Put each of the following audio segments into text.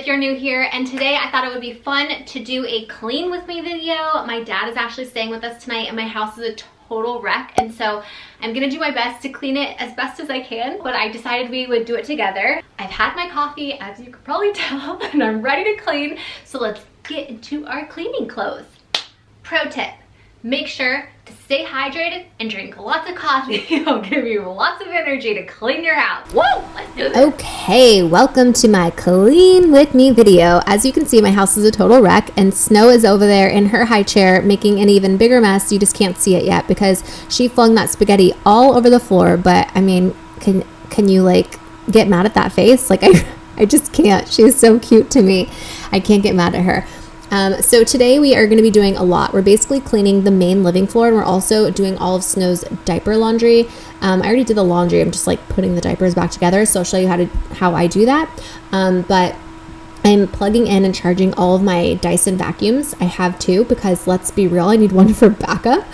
if you're new here, and today I thought it would be fun to do a clean with me video. My dad is actually staying with us tonight and my house is a total wreck, and so I'm gonna do my best to clean it as best as I can, but I decided we would do it together. I've had my coffee, as you could probably tell, and I'm ready to clean, so let's get into our cleaning clothes. Pro tip, make sure to stay hydrated and drink lots of coffee. It'll give you lots of energy to clean your house. Whoa, let's do this. Okay, welcome to my clean with me video. As you can see, my house is a total wreck and Snow is over there in her high chair making an even bigger mess. You just can't see it yet because she flung that spaghetti all over the floor. But I mean, can you like get mad at that face? Like I just can't. She's so cute to me. I can't get mad at her. So today we are going to be doing a lot. We're basically cleaning the main living floor, and we're also doing all of Snow's diaper laundry. I already did the laundry. I'm just like putting the diapers back together. So I'll show you how I do that. But I'm plugging in and charging all of my Dyson vacuums. I have two because let's be real, I need one for backup.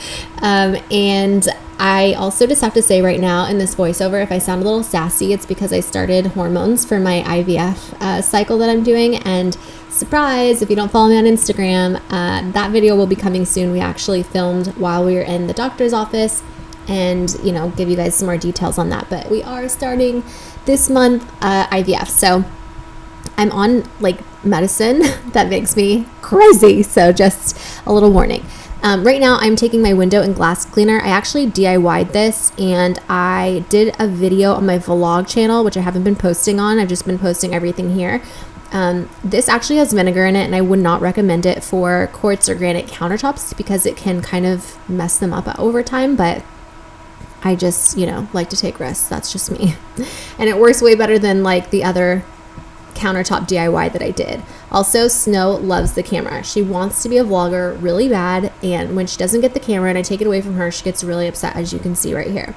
And I also just have to say right now in this voiceover, if I sound a little sassy, it's because I started hormones for my IVF cycle that I'm doing. And surprise, if you don't follow me on Instagram, that video will be coming soon. We actually filmed while we were in the doctor's office and, you know, give you guys some more details on that. But we are starting this month IVF. So I'm on like medicine that makes me crazy. So just a little warning. Right now I'm taking my window and glass cleaner. I actually DIY'd this and I did a video on my vlog channel, which I haven't been posting on. I've just been posting everything here. This actually has vinegar in it and I would not recommend it for quartz or granite countertops because it can kind of mess them up over time, but I just, you know, like to take risks. That's just me. And it works way better than like the other countertop DIY that I did. Also, Snow loves the camera. She wants to be a vlogger really bad, and when she doesn't get the camera and I take it away from her, she gets really upset, as you can see right here.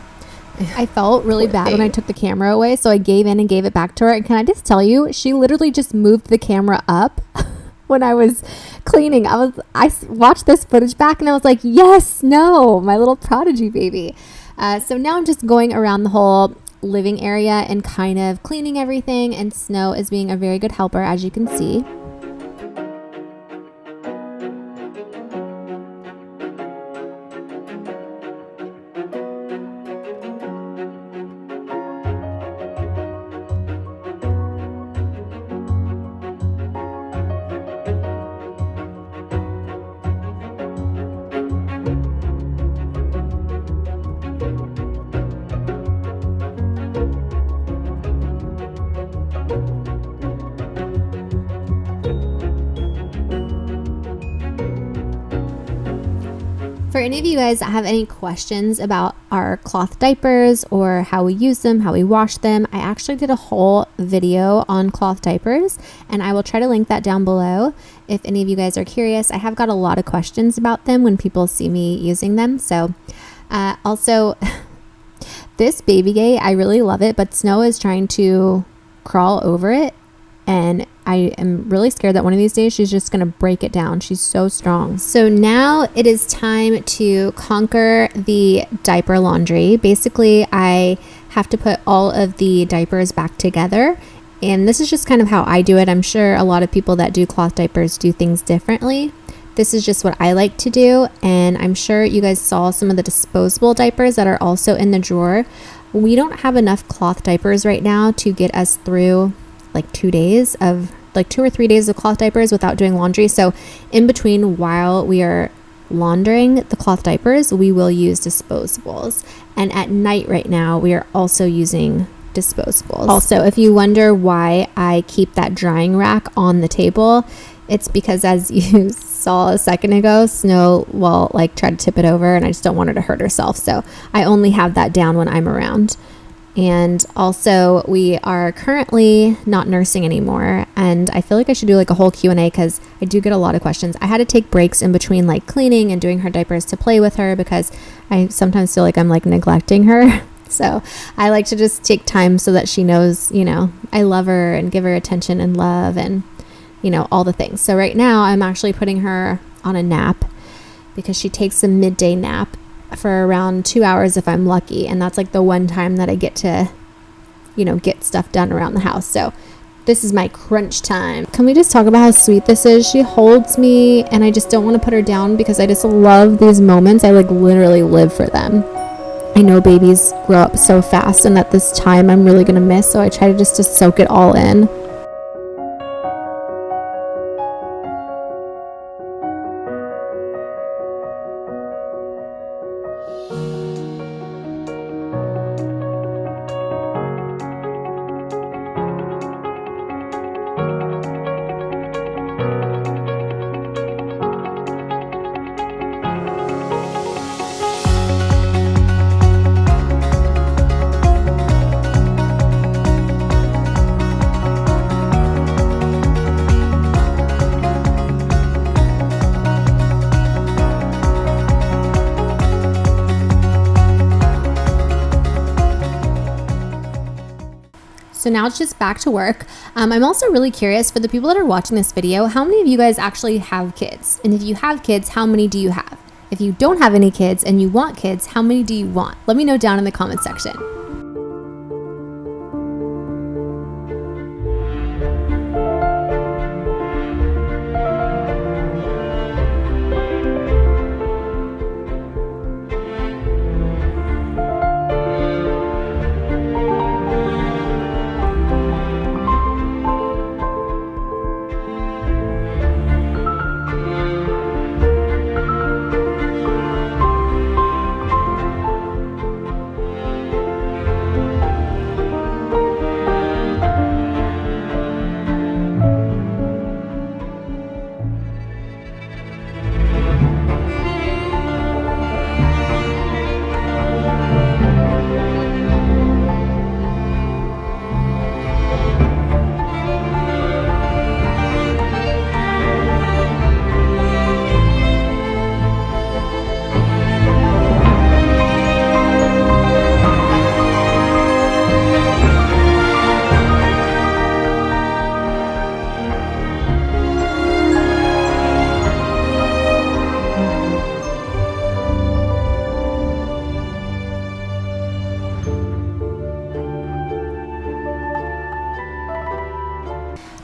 I felt really bad when I took the camera away, so I gave in and gave it back to her. And can I just tell you, she literally just moved the camera up when I was cleaning. I watched this footage back and I was like, yes, no, my little prodigy baby. So now I'm just going around the whole living area and kind of cleaning everything, and Snow is being a very good helper, as you can see. For any of you guys that have any questions about our cloth diapers or how we use them, how we wash them, I actually did a whole video on cloth diapers and I will try to link that down below if any of you guys are curious. I have got a lot of questions about them when people see me using them. So also this baby gate, I really love it, but Snow is trying to crawl over it and I am really scared that one of these days she's just going to break it down. She's so strong. So now it is time to conquer the diaper laundry. Basically, I have to put all of the diapers back together. And this is just kind of how I do it. I'm sure a lot of people that do cloth diapers do things differently. This is just what I like to do. And I'm sure you guys saw some of the disposable diapers that are also in the drawer. We don't have enough cloth diapers right now to get us through like 2 or 3 days of cloth diapers without doing laundry. So in between, while we are laundering the cloth diapers, we will use disposables. And at night right now, we are also using disposables. Also, if you wonder why I keep that drying rack on the table, it's because, as you saw a second ago, Snow will like try to tip it over and I just don't want her to hurt herself. So I only have that down when I'm around. And also, we are currently not nursing anymore, and I feel like I should do like a whole Q&A because I do get a lot of questions. I had to take breaks in between like cleaning and doing her diapers to play with her because I sometimes feel like I'm like neglecting her. So I like to just take time so that she knows, you know, I love her and give her attention and love and, you know, all the things. So right now I'm actually putting her on a nap because she takes a midday nap for around 2 hours if I'm lucky, and that's like the one time that I get to, you know, get stuff done around the house. So This is my crunch time. Can we just talk about how sweet this is? She holds me and I just don't want to put her down because I just love these moments. I like literally live for them. I know babies grow up so fast and at this time I'm really gonna miss, so I try to just to soak it all in. So now it's just back to work. I'm also really curious for the people that are watching this video, how many of you guys actually have kids? And if you have kids, how many do you have? If you don't have any kids and you want kids, how many do you want? Let me know down in the comment section.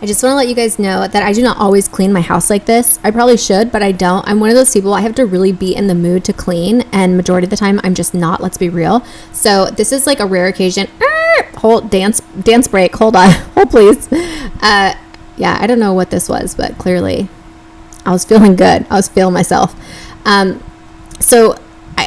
I just want to let you guys know that I do not always clean my house like this. I probably should, but I don't. I'm one of those people, I have to really be in the mood to clean, and majority of the time I'm just not, let's be real. So this is like a rare occasion. Hold, dance break, hold on, hold please. Yeah, I don't know what this was, but clearly I was feeling good. I was feeling myself. So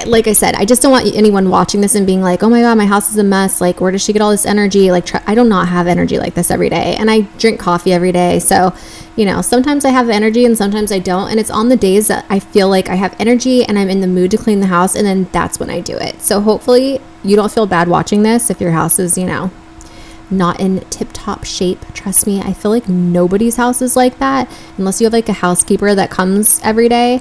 like I said, I just don't want anyone watching this and being like, oh my God, my house is a mess. Like, where does she get all this energy? Like, I do not have energy like this every day. And I drink coffee every day. So, you know, sometimes I have energy and sometimes I don't. And it's on the days that I feel like I have energy and I'm in the mood to clean the house. And then that's when I do it. So hopefully you don't feel bad watching this if your house is, you know, not in tip-top shape. Trust me, I feel like nobody's house is like that unless you have like a housekeeper that comes every day.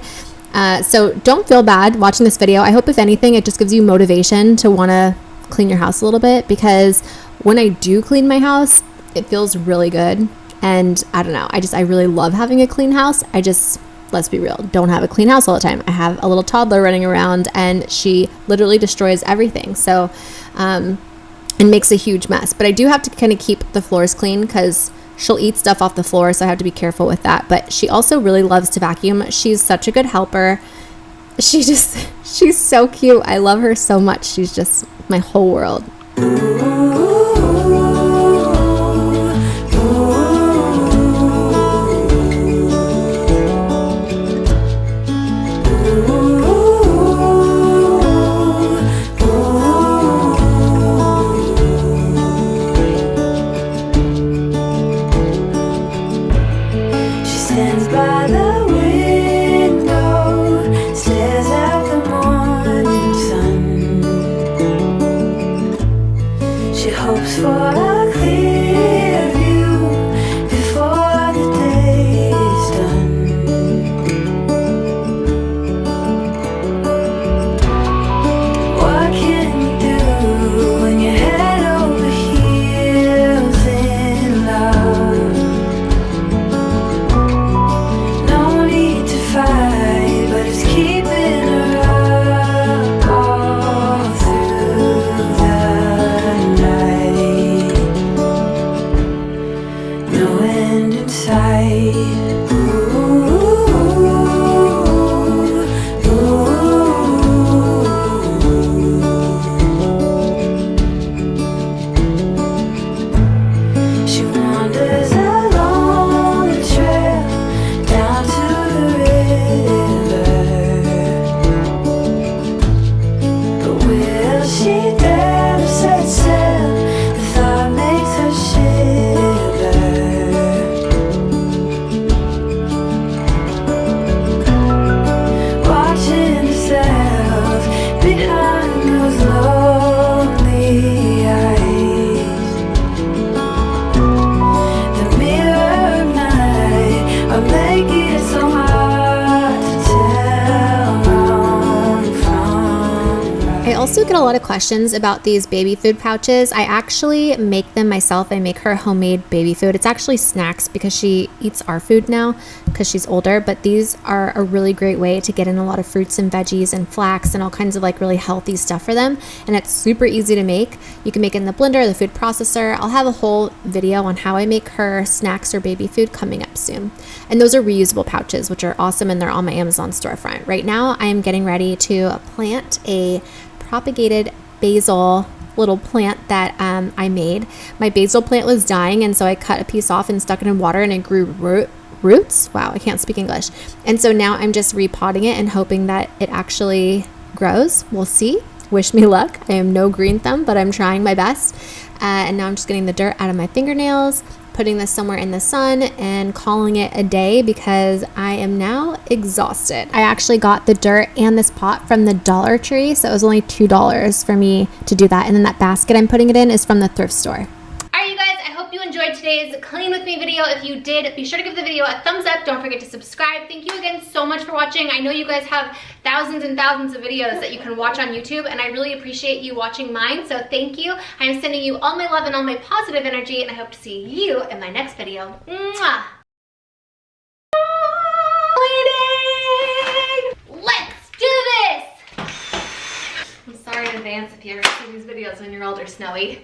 So don't feel bad watching this video. I hope if anything, it just gives you motivation to want to clean your house a little bit, because when I do clean my house, it feels really good. And I don't know, I really love having a clean house. Let's be real, don't have a clean house all the time. I have a little toddler running around and she literally destroys everything. So, it makes a huge mess, but I do have to kind of keep the floors clean because she'll eat stuff off the floor, so I have to be careful with that. But she also really loves to vacuum. She's such a good helper. She's so cute. I love her so much. She's just my whole world. She also get a lot of questions about these baby food pouches. I actually make them myself. I make her homemade baby food. It's actually snacks because she eats our food now because she's older, but these are a really great way to get in a lot of fruits and veggies and flax and all kinds of like really healthy stuff for them. And it's super easy to make. You can make it in the blender or the food processor. I'll have a whole video on how I make her snacks or baby food coming up soon. And those are reusable pouches, which are awesome, and they're on my Amazon storefront. Right now, I am getting ready to plant a propagated basil little plant that I made. My basil plant was dying, and so I cut a piece off and stuck it in water, and it grew roots. Wow, I can't speak English. And so now I'm just repotting it and hoping that it actually grows. We'll see. Wish me luck. I am no green thumb, but I'm trying my best. And now I'm just getting the dirt out of my fingernails, putting this somewhere in the sun, and calling it a day because I am now exhausted. I actually got the dirt and this pot from the Dollar Tree, so it was only $2 for me to do that. And then that basket I'm putting it in is from the thrift store. All right, you guys, I hope you enjoyed today's Clean With Me video. If you did, be sure to give the video a thumbs up. Don't forget to subscribe. Thank you again so much for watching. I know you guys have thousands and thousands of videos that you can watch on YouTube, and I really appreciate you watching mine, so thank you. I am sending you all my love and all my positive energy, and I hope to see you in my next video. Mwah! Let's do this! I'm sorry in advance if you ever see these videos when you're old or snowy.